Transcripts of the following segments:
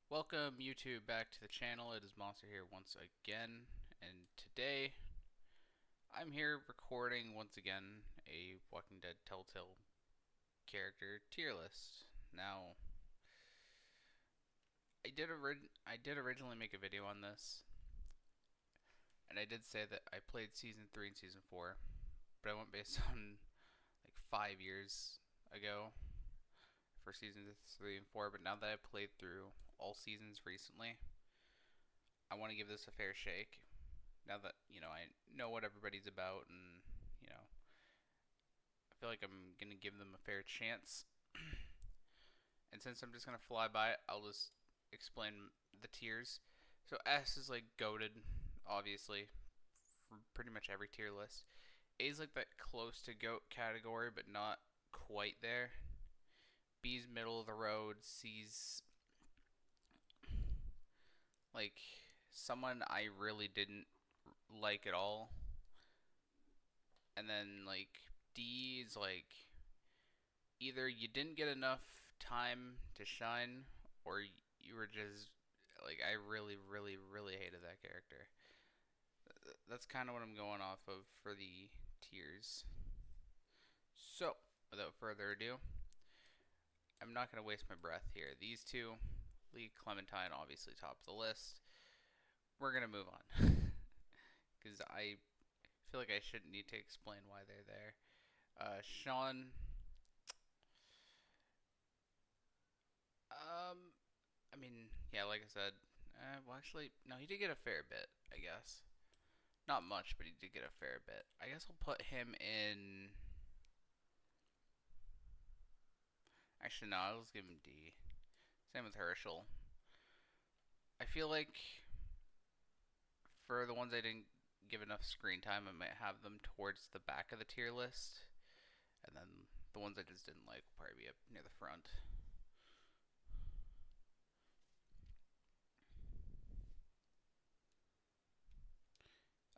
Welcome YouTube back to the channel. It is Monster here once again, and today I'm here recording once again a Walking Dead Telltale character tier list. Now, I did originally make a video on this, and I did say that I played season 3 and season 4, but I went based on like 5 years ago for seasons 3 and 4, but now that I've played through all seasons recently, I want to give this a fair shake. Now that, I know what everybody's about, and, I feel like I'm going to give them a fair chance. And since I'm just going to fly by it, I'll just explain the tiers. So S is like goated, obviously, for pretty much every tier list. A is like that close to goat category, but not quite there. B's middle of the road. C's like someone I really didn't like at all. And then like D is like either you didn't get enough time to shine, or you were just like, I really, really, really hated that character. That's kind of what I'm going off of for the tiers. So, without further ado, I'm not going to waste my breath here. These two, Lee Clementine, obviously top of the list. We're going to move on. Because I feel like I shouldn't need to explain why they're there. Sean, I mean, yeah, like I said, well, actually, no, he did get a fair bit, I guess. Not much, but he did get a fair bit. I guess I'll put him in. Actually, no, I'll just give him D. Same with Herschel. I feel like for the ones I didn't give enough screen time, I might have them towards the back of the tier list. And then the ones I just didn't like will probably be up near the front.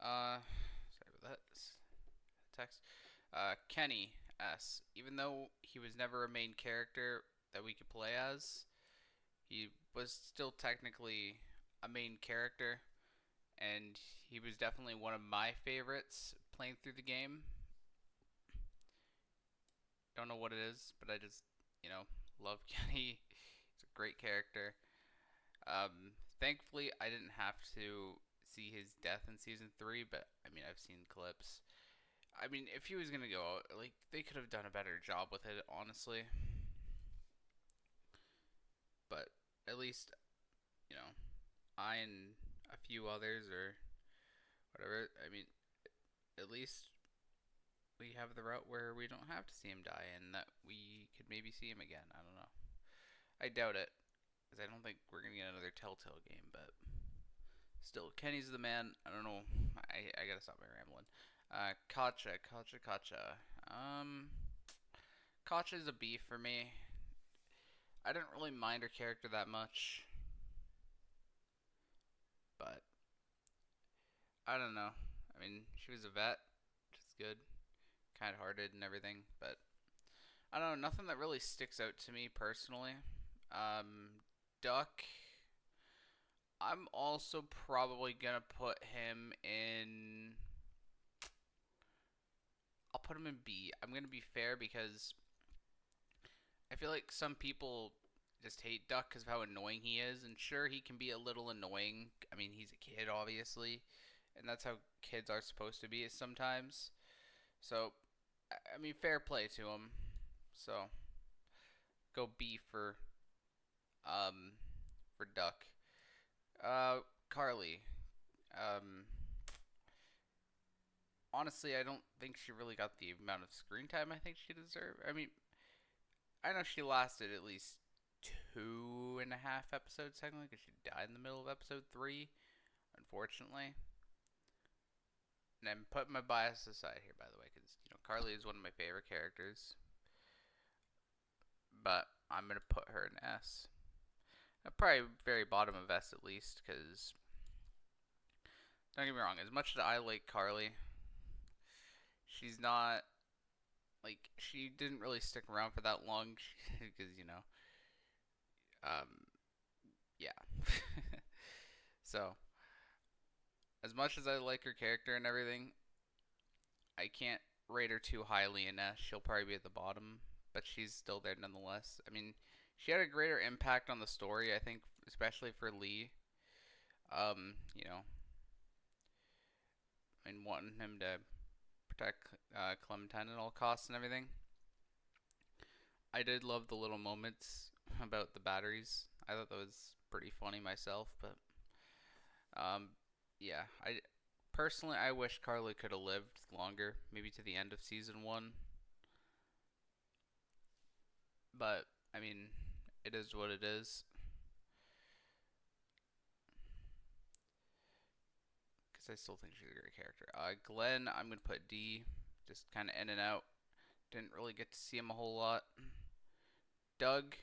Sorry about that. Text. Kenny S. Even though he was never a main character that we could play as, he was still technically a main character, and he was definitely one of my favorites playing through the game. Don't know what it is, but I just, love Kenny. He's a great character. Thankfully, I didn't have to see his death in season 3, but I mean, I've seen clips. I mean, if he was gonna go out, like, they could have done a better job with it, honestly. But at least, you know, I and a few others or whatever. I mean, at least we have the route where we don't have to see him die, and that we could maybe see him again. I don't know. I doubt it, because I don't think we're gonna get another Telltale game. But still, Kenny's the man. I don't know. I gotta stop my rambling. Kacha. Kacha's a B for me. I didn't really mind her character that much, but I don't know. I mean, she was a vet, which is good, kind-hearted and everything, but I don't know. Nothing that really sticks out to me personally. Duck. I'm also probably gonna put him in. I'll put him in B. I'm gonna be fair because I feel like some people just hate Duck because of how annoying he is, and sure, he can be a little annoying. I mean, he's a kid, obviously, and that's how kids are supposed to be sometimes. So, I mean, fair play to him. So, go B um for Duck. Carly. Um, Honestly, I don't think she really got the amount of screen time I think she deserved. I mean, I know she lasted at least 2.5 episodes technically because she died in the middle of episode 3, unfortunately. And I'm putting my bias aside here, by the way, because Carly is one of my favorite characters. But I'm gonna put her in S. Probably very bottom of S at least, because don't get me wrong. As much as I like Carly, she's not like she didn't really stick around for that long because um yeah. So, as much as I like her character and everything, I can't rate her too highly in S. She'll probably be at the bottom, but she's still there nonetheless. I mean, she had a greater impact on the story, I think, especially for Lee. You know, and wanting him to protect Clementine at all costs and everything. I did love the little moments about the batteries. I thought that was pretty funny myself, but um, yeah, I personally I wish Carly could have lived longer, maybe to the end of season 1. But I mean, it is what it is. Because I still think she's a great character. Glenn, I'm gonna put D, just kind of in and out. Didn't really get to see him a whole lot. Doug,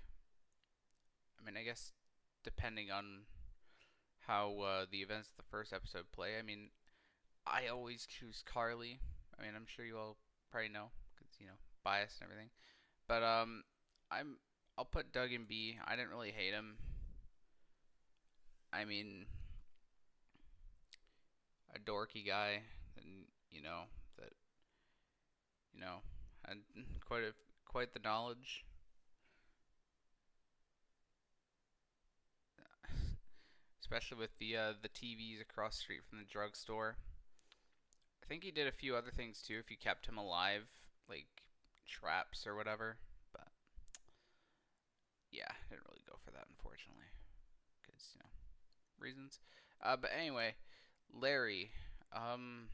I mean, I guess depending on how the events of the first episode play. I mean, I always choose Carly. I mean, I'm sure you all probably know because bias and everything. But I'm I'll put Doug in B. I didn't really hate him. I mean, a dorky guy, and that you know had quite the knowledge, especially with the TVs across the street from the drugstore. I think he did a few other things too if you kept him alive, like traps or whatever. But yeah, didn't really go for that unfortunately, because reasons. But anyway, Larry. Um,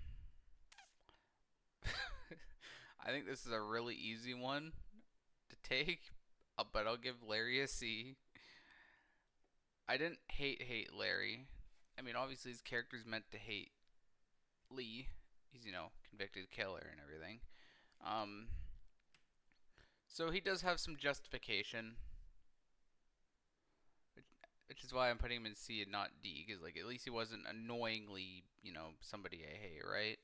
I think this is a really easy one to take, but I'll give Larry a C. I didn't hate Larry. I mean, obviously his character's meant to hate Lee. He's convicted killer and everything. Um, so he does have some justification, which is why I'm putting him in C and not D, because like at least he wasn't annoyingly somebody I hate, right?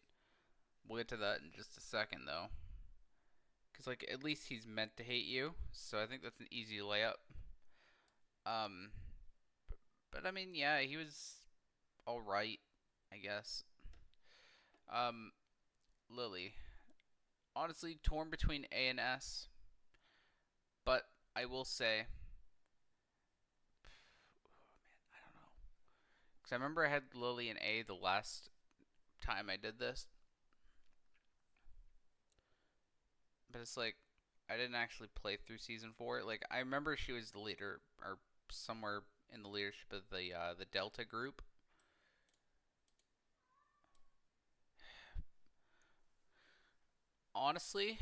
We'll get to that in just a second though, because like at least he's meant to hate you, so I think that's an easy layup. Um, but I mean, yeah, he was all right, I guess. Um, Lily, honestly torn between A and S, but I will say, I don't know, because I remember I had Lily in A the last time I did this, but it's like I didn't actually play through season 4. Like I remember she was the leader or somewhere in the leadership of the Delta group. Honestly,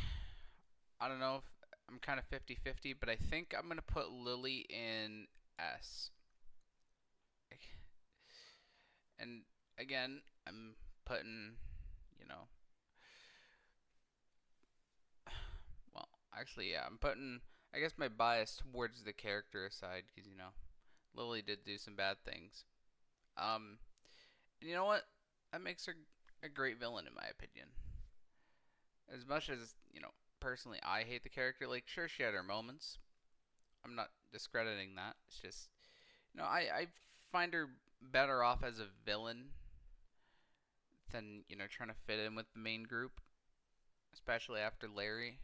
I don't know if I'm kind of 50-50, but I think I'm going to put Lily in S. And again, I'm putting, you know, well, actually, yeah, I'm putting, I guess, my bias towards the character aside because, Lily did do some bad things. And you know what? That makes her a great villain, in my opinion. As much as, personally, I hate the character, like, sure, she had her moments. I'm not discrediting that. It's just, I find her better off as a villain than, trying to fit in with the main group, especially after Larry.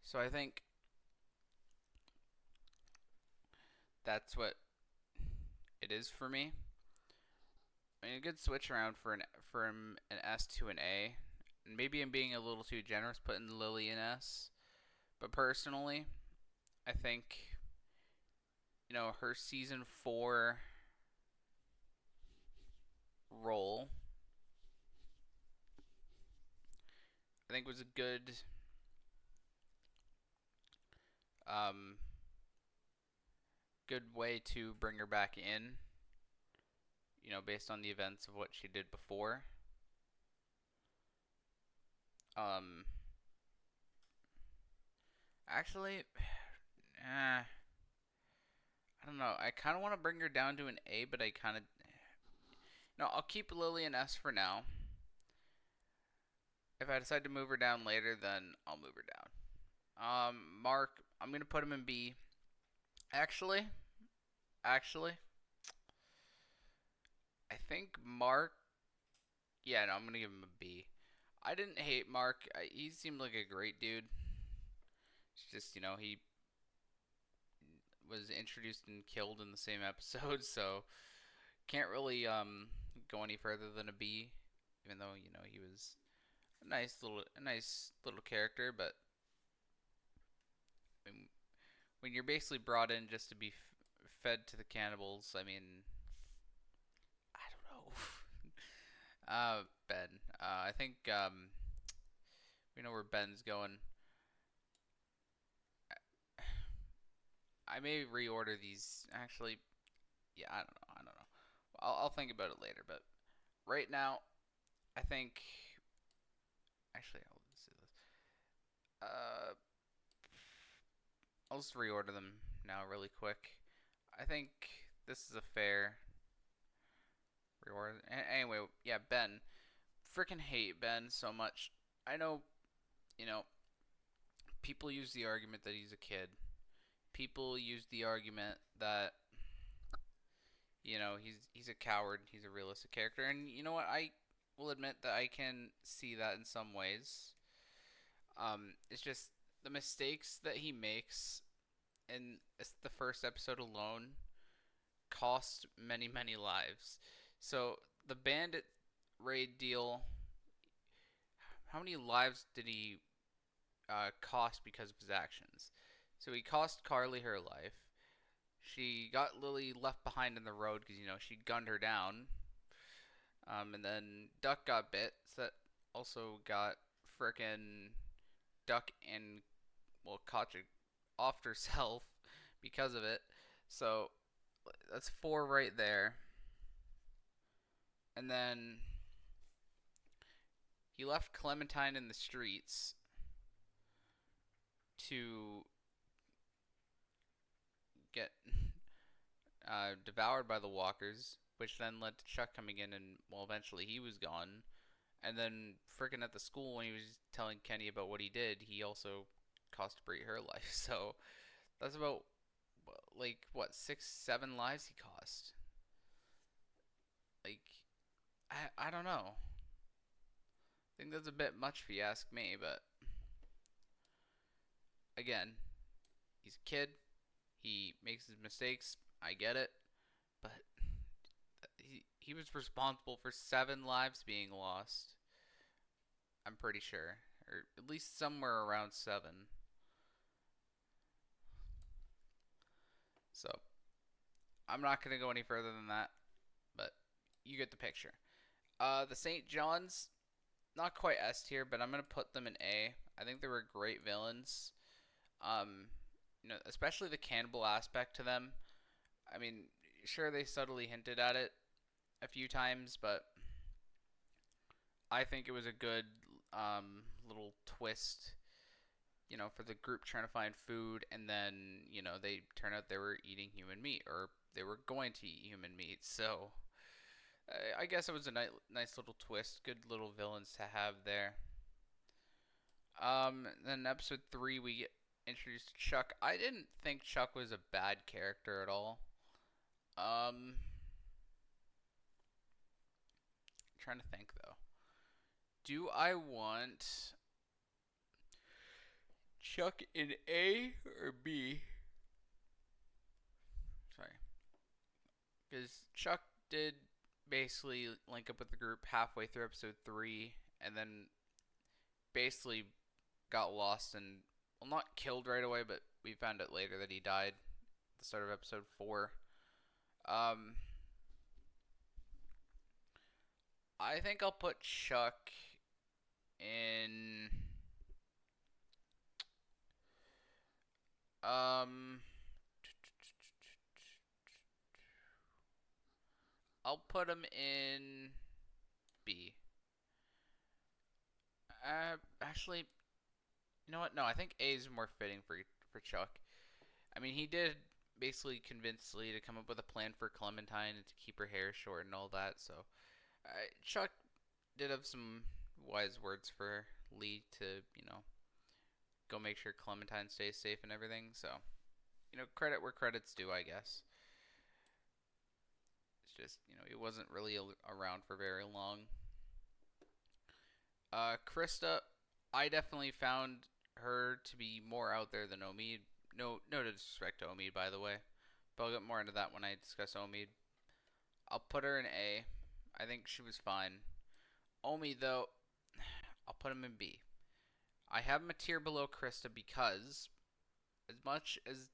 So I think that's what it is for me. I mean, a good switch around from an S to an A. And maybe I'm being a little too generous putting Lily in S. But personally, I think, her season 4 role, I think was a um, good way to bring her back in, based on the events of what she did before. Um, Actually, I don't know. I kind of want to bring her down to an A, but I kind of no. I'll keep Lily in S for now. If I decide to move her down later, then I'll move her down. Mark, I'm gonna put him in B. Actually, think Mark. Yeah, no, I'm gonna give him a B. I didn't hate Mark. He seemed like a great dude. It's just he was introduced and killed in the same episode, so can't really go any further than a B. Even though he was a nice little character, but I mean, when you're basically brought in just to be fed to the cannibals, I mean, I don't know. Ben. I think we know where Ben's going. I may reorder these. Actually, yeah, I don't know. I don't know. I'll think about it later. But right now, I think. Actually, let's do this. Uh, I'll just reorder them now, really quick. I think this is a fair reorder. Anyway, yeah, Ben. Freaking hate Ben so much. I know, you know, people use the argument that he's a kid. People use the argument that he's a coward. He's a realistic character, and you know what? I will admit that I can see that in some ways. It's just the mistakes that he makes in the first episode alone cost many, many lives. So the bandit raid deal, how many lives did he cost because of his actions? So he cost Carly her life. She got Lily left behind in the road because she gunned her down. And then Duck got bit. So that also got frickin' Duck and Katja off herself because of it. So that's four right there. And then he left Clementine in the streets to get devoured by the walkers, which then led to Chuck coming in, and eventually he was gone. And then freaking at the school when he was telling Kenny about what he did, he also cost Brie her life. So that's about like what 6, 7 lives he cost. Like I don't know. I think that's a bit much if you ask me, but again, he's a kid. He makes his mistakes. I get it, but he was responsible for 7 lives being lost. I'm pretty sure, or at least somewhere around 7. So I'm not gonna go any further than that, but you get the picture. The St. John's, not quite S tier, but I'm gonna put them in A. I think they were great villains. Um, especially the cannibal aspect to them. I mean, sure they subtly hinted at it a few times, but I think it was a good little twist. For the group trying to find food, and then they turn out they were eating human meat, or they were going to eat human meat. So I guess it was a nice little twist. Good little villains to have there. Then episode 3 we get introduced to Chuck. I didn't think Chuck was a bad character at all. Trying to think though. Do I want Chuck in A or B? Sorry, because Chuck did basically link up with the group halfway through episode 3, and then basically got lost and not killed right away, but we found out later that he died at the start of episode 4. Um, I think I'll put Chuck in. Um, I'll put him in B. Actually, you know what? No, I think A is more fitting for Chuck. I mean, he did basically convince Lee to come up with a plan for Clementine and to keep her hair short and all that. So, Chuck did have some wise words for Lee to, go make sure Clementine stays safe and everything. So, credit where credit's due, I guess. It's just, he wasn't really around for very long. Krista, I definitely found her to be more out there than Omid. No disrespect to Omid, by the way, but I'll get more into that when I discuss Omid. I'll put her in A. I think she was fine. Omid, though, I'll put him in B. I have him a tier below Krista because, as much as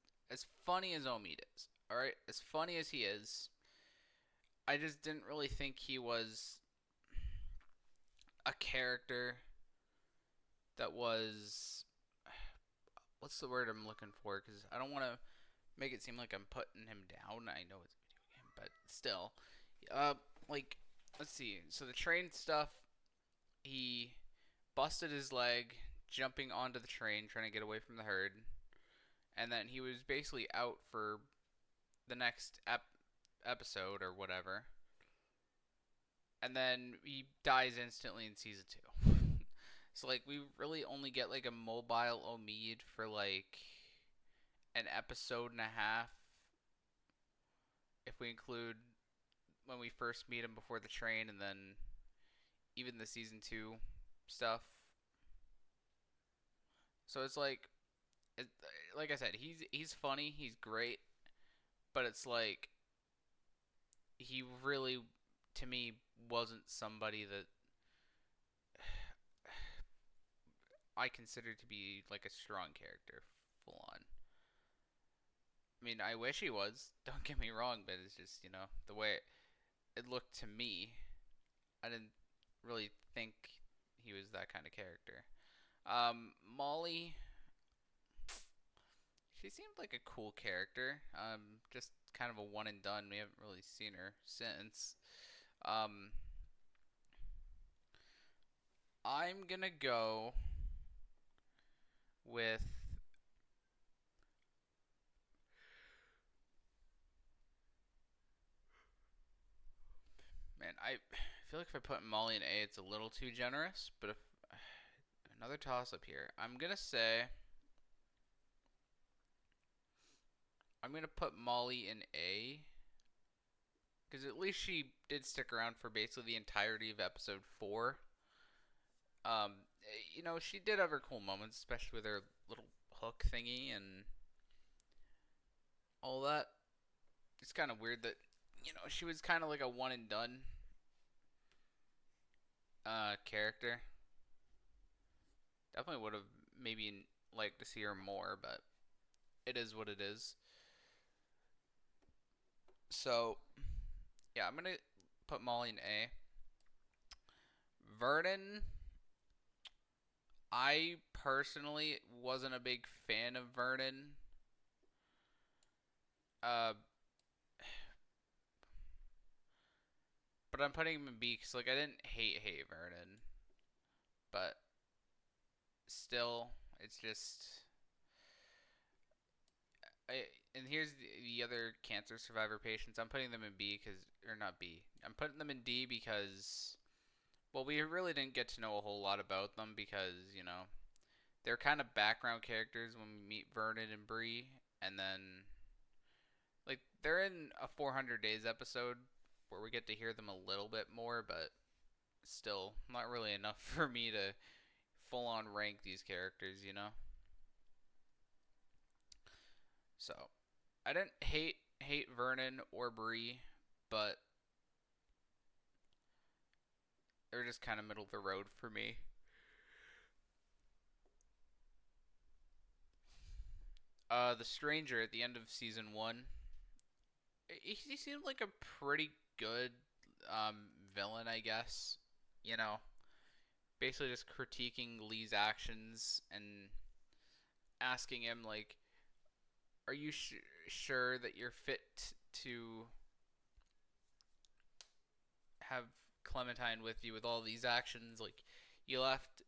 funny as Omid is, all right, as funny as he is, I just didn't really think he was a character that was, what's the word I'm looking for? Because I don't want to make it seem like I'm putting him down. I know it's a video game, but still, uh, like, let's see. So the train stuff, he busted his leg jumping onto the train, trying to get away from the herd, and then he was basically out for the next episode or whatever, and then he dies instantly in season 2. So like we really only get like a mobile Omid for like an episode and a half if we include when we first meet him before the train, and then even the season 2 stuff. So it's like I said, he's funny, he's great, but it's like he really, to me, wasn't somebody that I consider to be like a strong character, full on. I mean, I wish he was. Don't get me wrong, but it's just the way it looked to me. I didn't really think he was that kind of character. Molly, she seemed like a cool character. Just kind of a one and done. We haven't really seen her since. Um, I'm gonna go with, man. I feel like if I put Molly in A, it's a little too generous. But if another toss up here, I'm gonna put Molly in A because at least she did stick around for basically the entirety of episode 4. Um, she did have her cool moments, especially with her little hook thingy and all that. It's kind of weird that she was kind of like a one and done character. Definitely would have maybe liked to see her more, but it is what it is. So yeah, I'm gonna put Molly in A. Vernon, I personally wasn't a big fan of Vernon. Uh, but I'm putting him in B because like I didn't hate Vernon, but still, it's just. I, and here's the other cancer survivor patients. I'm putting them in B because, or not B. I'm putting them in D because, well, we really didn't get to know a whole lot about them because they're kind of background characters when we meet Vernon and Bree, and then like they're in a 400 Days episode where we get to hear them a little bit more, but still not really enough for me to full on rank these characters. So I didn't hate Vernon or Bree, but they're just kind of middle of the road for me. The stranger at the end of season 1, he seemed like a pretty good villain, I guess. You know, basically just critiquing Lee's actions and asking him like, "Are you sure that you're fit to have Clementine with you with all these actions? Like, you left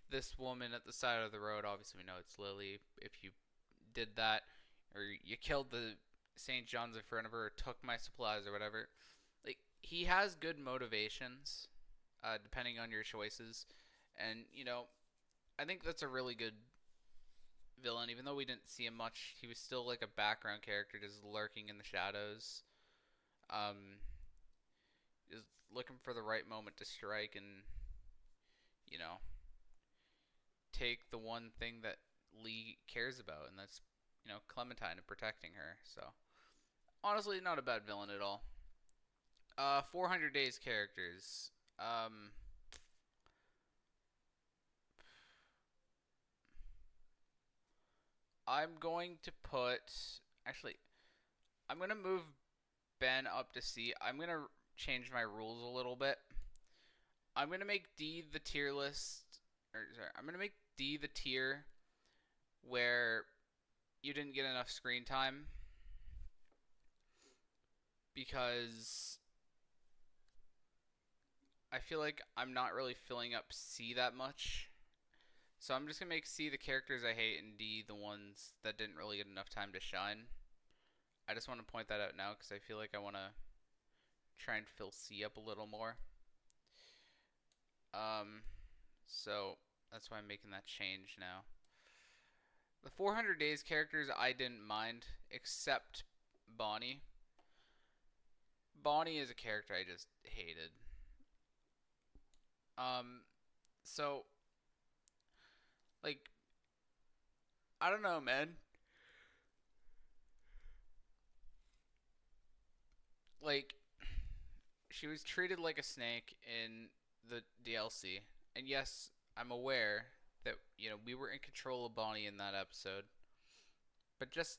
this woman at the side of the road. Obviously, we know it's Lily. If you did that, or you killed the St. John's in front of her, or took my supplies, or whatever." Like, he has good motivations, depending on your choices, and I think that's a really good villain. Even though we didn't see him much, he was still like a background character, just lurking in the shadows. Um, Just looking for the right moment to strike and, you know, take the one thing that Lee cares about, and that's, Clementine and protecting her. So, honestly, not a bad villain at all. 400 Days characters. I'm going to put. Actually, I'm going to move Ben up to C. I'm going to change my rules a little bit. I'm going to make D the tier list. Or, sorry, I'm going to make D the tier where you didn't get enough screen time because I feel like I'm not really filling up C that much. So I'm just gonna make C the characters I hate and D the ones that didn't really get enough time to shine. I just want to point that out now because I feel like I want to try and fill C up a little more. Um, so that's why I'm making that change now. The 400 Days characters I didn't mind, except Bonnie. Bonnie is a character I just hated. Um, so like I don't know, man. Like she was treated like a snake in the DLC. And yes, I'm aware that, we were in control of Bonnie in that episode. But just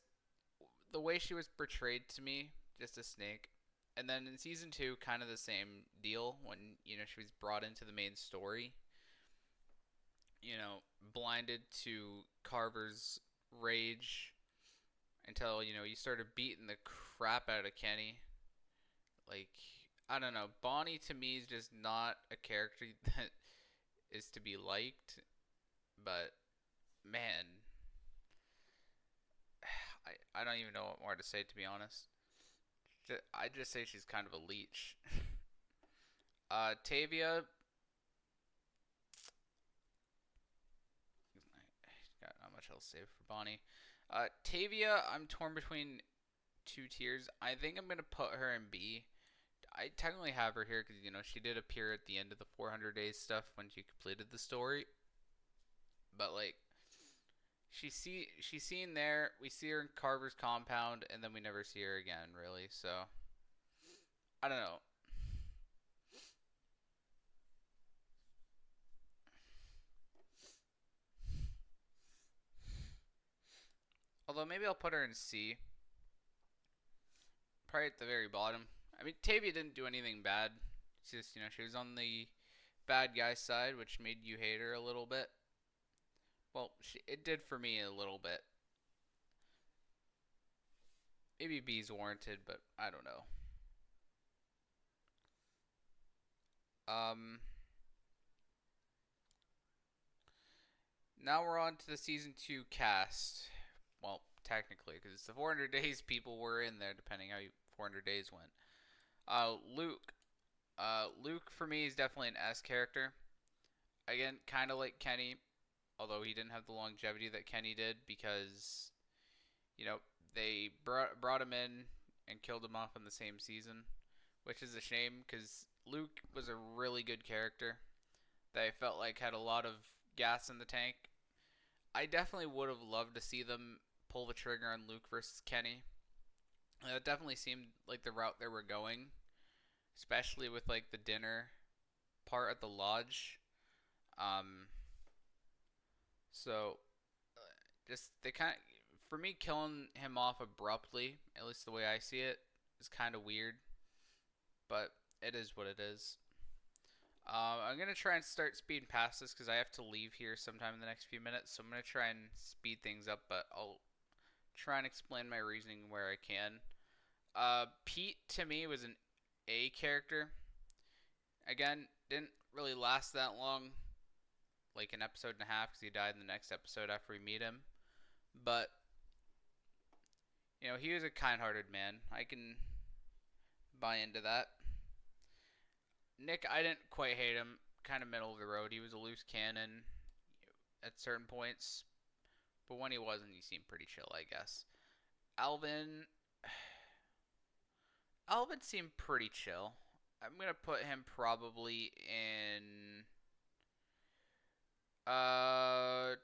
the way she was portrayed to me, just a snake. And then in season 2, kind of the same deal when, she was brought into the main story. Blinded to Carver's rage until, you started beating the crap out of Kenny. Like, I don't know. Bonnie to me is just not a character that is to be liked. But man, I don't even know what more to say, to be honest. I just say she's kind of a leech. Tavia, got not much else to say for Bonnie. Tavia, I'm torn between two tiers. I think I'm gonna put her in B. I technically have her here because she did appear at the end of the 400 days stuff when she completed the story. But like, she's seen there. We see her in Carver's compound, and then we never see her again, really. So I don't know. Although maybe I'll put her in C, probably at the very bottom. I mean, Tavia didn't do anything bad. It's just she was on the bad guy side, which made you hate her a little bit. Well, it did for me a little bit. Maybe B's warranted, but I don't know. Um, Now we're on to the season 2 cast. Well, technically, because it's the 400 days people were in there, depending how 400 days went. Luke. Luke for me is definitely an S character. Again, kind of like Kenny, although he didn't have the longevity that Kenny did because, you know, they brought him in and killed him off in the same season, which is a shame because Luke was a really good character that I felt like had a lot of gas in the tank. I definitely would have loved to see them pull the trigger on Luke versus Kenny. It definitely seemed like the route they were going, especially with like the dinner part at the lodge. Um, so just they kind of, for me, killing him off abruptly, at least the way I see it, is kind of weird. But it is what it is. I'm gonna try and start speeding past this because I have to leave here sometime in the next few minutes. So I'm gonna try and speed things up, but I'll try and explain my reasoning where I can. Pete to me was an A character. Again, didn't really last that long, like an episode and a half, because he died in the next episode after we meet him. But he was a kind-hearted man. I can buy into that. Nick, I didn't quite hate him. Kind of middle of the road. He was a loose cannon at certain points, but when he wasn't, he seemed pretty chill, I guess. Alvin, Alvin seemed pretty chill. I'm gonna put him probably in. Uh,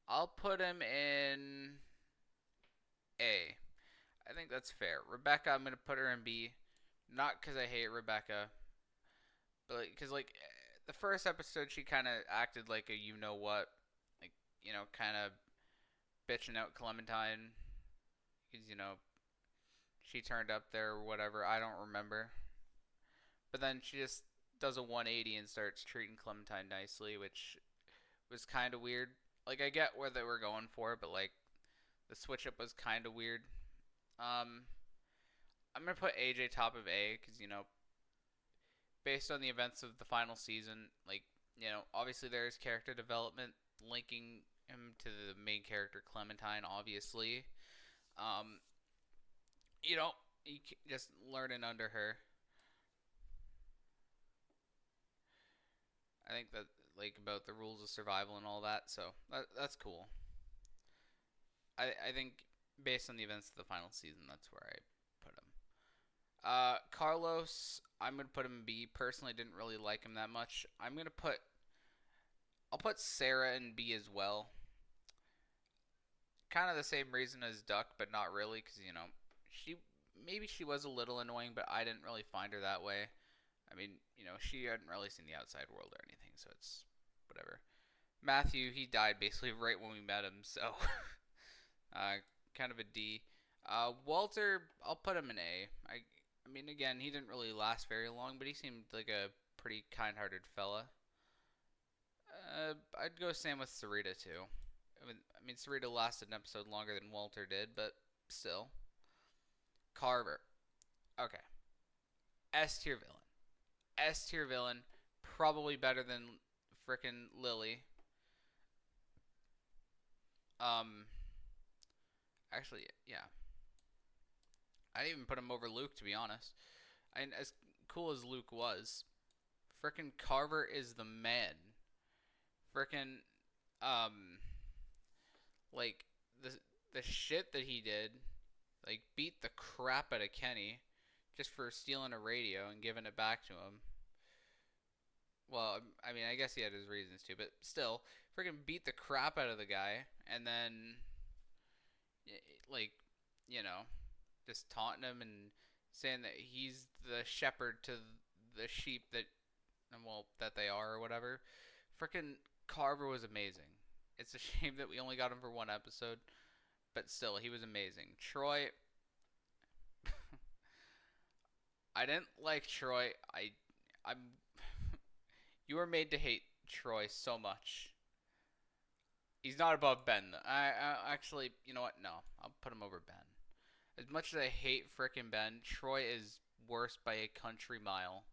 I'll put him in A. I think that's fair. Rebecca, I'm gonna put her in B. Not because I hate Rebecca, but because the first episode she kind of acted like a you know what, like kind of bitching out Clementine because she turned up there or whatever. I don't remember. But then she just does a 180 and starts treating Clementine nicely, which was kind of weird. Like I get where they were going for, but like the switch up was kind of weird. Um, I'm gonna put AJ top of A because based on the events of the final season, like obviously there is character development linking him to the main character Clementine. Obviously, um, you know, just learning under her. I think that like about the rules of survival and all that, so that's cool. I think based on the events of the final season, that's where I put him. Carlos, I'm gonna put him in B. Personally, didn't really like him that much. I'll put Sarah in B as well. Kind of the same reason as Duck, but not really, because she maybe she was a little annoying, but I didn't really find her that way. I mean, she hadn't really seen the outside world or anything, so it's whatever. Matthew, he died basically right when we met him, so uh, kind of a D. Walter, I'll put him in A. I mean, again, he didn't really last very long, but he seemed like a pretty kind-hearted fella. I'd go same with Sarita too. I mean, Sarita lasted an episode longer than Walter did, but still. Carver. Okay. S tier villain. S tier villain. Probably better than frickin' Lily. Um, actually, yeah. I didn't even put him over Luke, to be honest. And as cool as Luke was, frickin' Carver is the man. Frickin' um, like the the shit that he did, like beat the crap out of Kenny, just for stealing a radio and giving it back to him. Well, I mean, I guess he had his reasons too, but still, freaking beat the crap out of the guy, and then like, you know, just taunting him and saying that he's the shepherd to the sheep that, well, that they are or whatever. Freaking Carver was amazing. It's a shame that we only got him for one episode, but still, he was amazing. Troy, I didn't like Troy. I'm. You were made to hate Troy so much. He's not above Ben. I actually, you know what? No, I'll put him over Ben. As much as I hate frickin' Ben, Troy is worse by a country mile.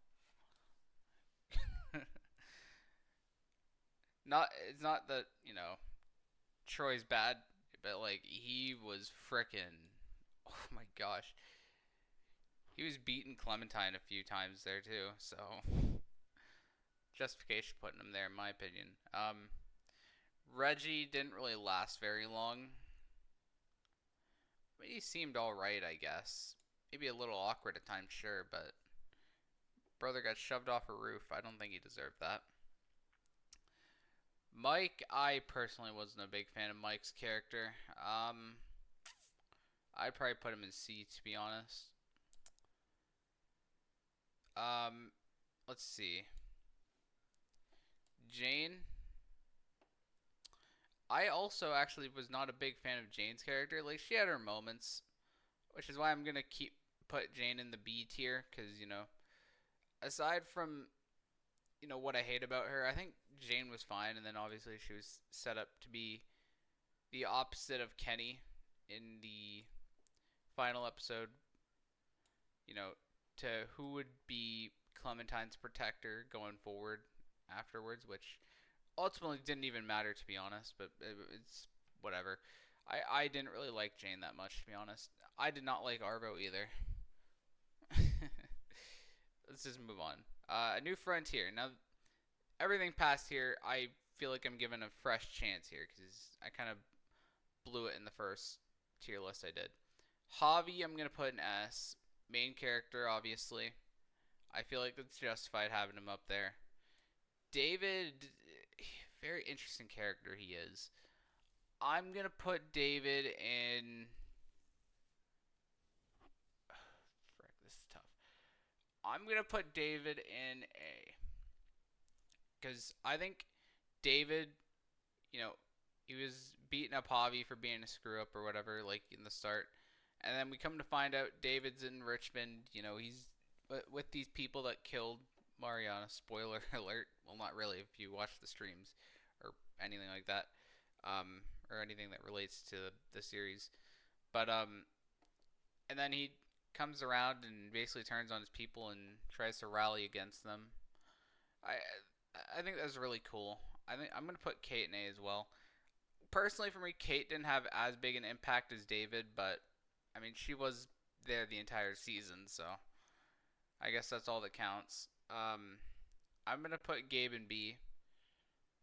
Not, it's not that Troy's bad, but like he was frickin'. Oh my gosh, he was beating Clementine a few times there too. So justification putting him there, in my opinion. Reggie didn't really last very long. But he seemed alright, I guess. Maybe a little awkward at times, sure, but brother got shoved off a roof. I don't think he deserved that. Mike, I personally wasn't a big fan of Mike's character. I'd probably put him in C, to be honest. Um, let's see. Jane. I also actually was not a big fan of Jane's character. Like, she had her moments, which is why I'm gonna put Jane in the B tier, because aside from what I hate about her, I think Jane was fine, and then obviously she was set up to be the opposite of Kenny in the final episode. You know, to who would be Clementine's protector going forward afterwards, which ultimately didn't even matter, to be honest. But it's whatever. I didn't really like Jane that much, to be honest. I did not like Arvo either. Let's just move on. A New Frontier. Now, everything past here, I feel like I'm given a fresh chance here because I kind of blew it in the first tier list I did. Javi, I'm gonna put an S. Main character, obviously. I feel like it's justified having him up there. David, very interesting character he is. I'm gonna put David in. Frick, this is tough. I'm gonna put David in A, because I think David, you know, he was beating up Javi for being a screw up or whatever, like in the start, and then we come to find out David's in Richmond. He's with these people that killed Mariana. Spoiler alert. Well, not really if you watch the streams or anything like that, or anything that relates to the series. But and then he comes around and basically turns on his people and tries to rally against them. I I think that's really cool. I think I'm gonna put Kate in A as well. Personally, for me, Kate didn't have as big an impact as David, but I mean, she was there the entire season, so I guess that's all that counts. I'm gonna put Gabe in B,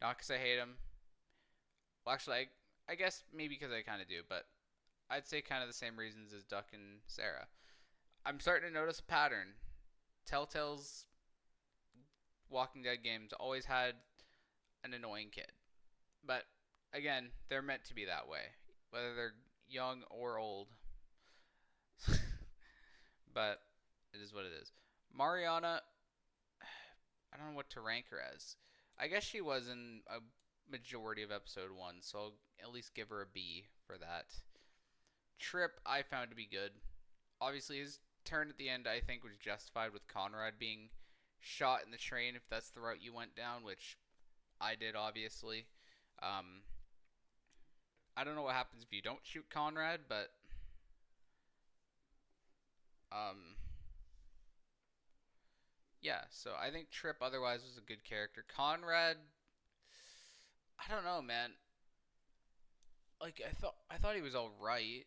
not because I hate him. Well, actually, I guess maybe because I kind of do, but I'd say kind of the same reasons as Duck and Sarah. I'm starting to notice a pattern. Telltale's Walking Dead games always had an annoying kid, but again, they're meant to be that way, whether they're young or old. But it is what it is. Mariana, I don't know what to rank her as. I guess she was in a majority of episode 1, so I'll at least give her a B for that. Trip, I found to be good. Obviously, his turn at the end, I think, was justified with Conrad being shot in the train, if that's the route you went down, which I did, obviously. Um, I don't know what happens if you don't shoot Conrad, but um, yeah. So I think Trip otherwise was a good character. Conrad, I don't know, man. Like I thought he was all right.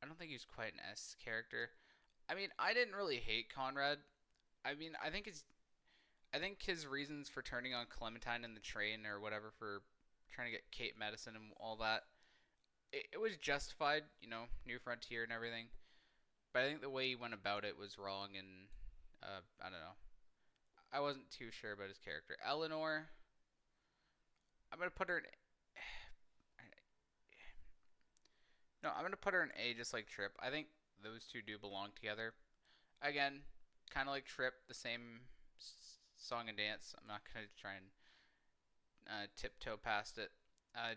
I don't think he's quite an S character. I mean, I didn't really hate Conrad. I mean, I think his reasons for turning on Clementine in the train or whatever for trying to get Kate medicine and all that, it was justified, New Frontier and everything. But I think the way he went about it was wrong, and I don't know. I wasn't too sure about his character. Eleanor, I'm gonna put her in. No, I'm gonna put her in A, just like Trip. I think those two do belong together. Again, kind of like Trip, the same song and dance. I'm not gonna try and tiptoe past it.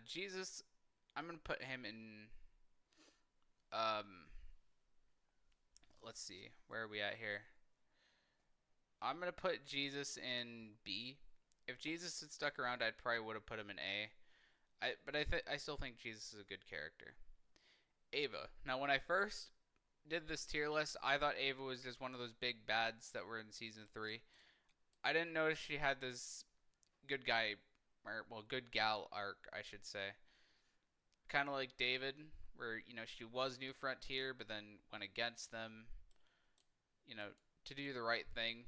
Jesus, I'm gonna put him in. Um, let's see, where are we at here? I'm gonna put Jesus in B. If Jesus had stuck around, I probably would have put him in A. But I still think Jesus is a good character. Ava. Now, when I first did this tier list, I thought Ava was just one of those big bads that were in season 3. I didn't notice she had this good guy, or well, good gal arc, I should say. Kind of like David, where she was New Frontier, but then went against them, you know, to do the right thing.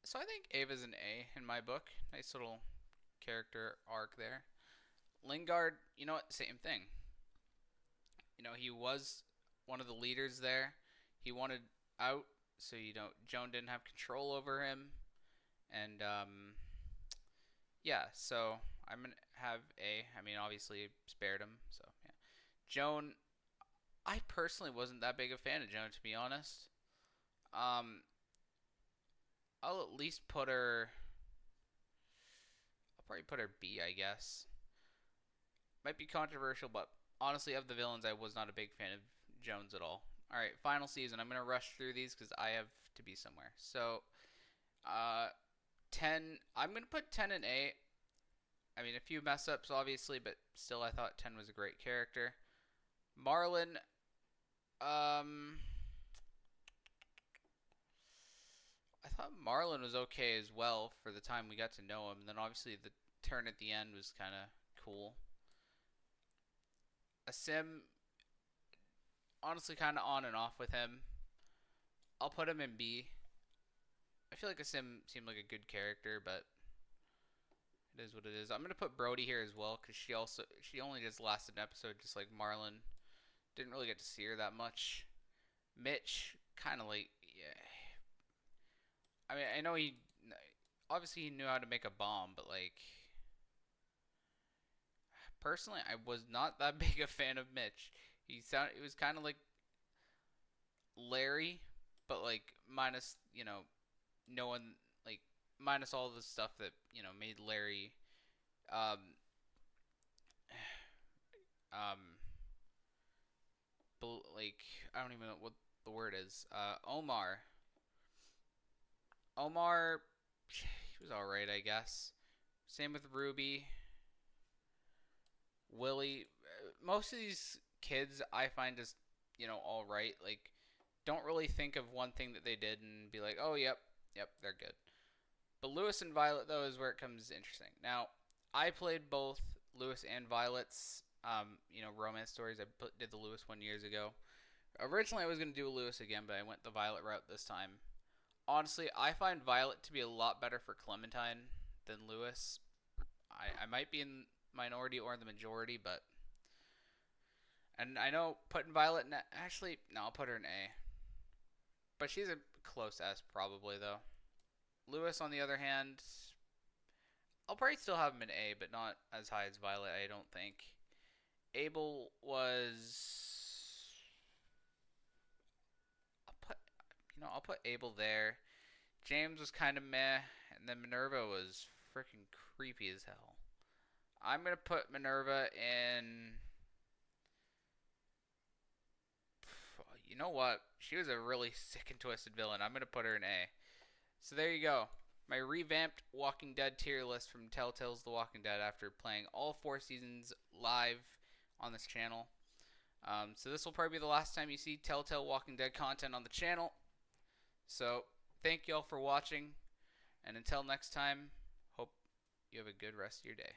So I think Ava's an A in my book. Nice little character arc there. Lingard, same thing. He was one of the leaders there. He wanted out, so Joan didn't have control over him, and yeah. So I'm gonna have A. I mean, obviously spared him. So yeah, Joan. I personally wasn't that big a fan of Joan, to be honest. Um, I'll at least put her. I'll probably put her B, I guess. Might be controversial, but honestly, of the villains, I was not a big fan of Jones at all. All right, final season. I'm gonna rush through these because I have to be somewhere. So, 10. I'm gonna put 10 in A. I mean, a few mess ups, obviously, but still, I thought 10 was a great character. Marlon. Um, I thought Marlon was okay as well for the time we got to know him. And then obviously the turn at the end was kind of cool. Asim, honestly, kind of on and off with him. I'll put him in B. I feel like Asim seemed like a good character, but it is what it is. I'm gonna put Brody here as well because she only just lasted an episode, just like Marlon Didn't really get to see her that much. Mitch, kind of like, yeah. I mean, I know he obviously he knew how to make a bomb, but like personally, I was not that big a fan of Mitch. It was kind of like Larry, but like minus no one like minus all the stuff that made Larry um um like I don't even know what the word is. Omar, he was all right, I guess. Same with Ruby, Willie. Most of these kids I find just all right. Like don't really think of one thing that they did and be like, oh yep, they're good. But Lewis and Violet though is where it comes interesting. Now I played both Lewis and Violet's romance stories. Did the Lewis one years ago. Originally I was gonna do a Lewis again, but I went the Violet route this time. Honestly, I find Violet to be a lot better for Clementine than Lewis. I might be in minority or in the majority, but and I know putting Violet in actually no, I'll put her in A. But she's a close S probably though. Lewis on the other hand, I'll probably still have him in A, but not as high as Violet, I don't think. Abel was I'll put Abel there. James was kind of meh, and then Minerva was freaking creepy as hell. I'm gonna put Minerva in. You know what? She was a really sick and twisted villain. I'm gonna put her in A. So there you go. My revamped Walking Dead tier list from Telltale's The Walking Dead after playing all 4 seasons live on this channel. So this will probably be the last time you see Telltale Walking Dead content on the channel. So thank you all for watching, and until next time, hope you have a good rest of your day.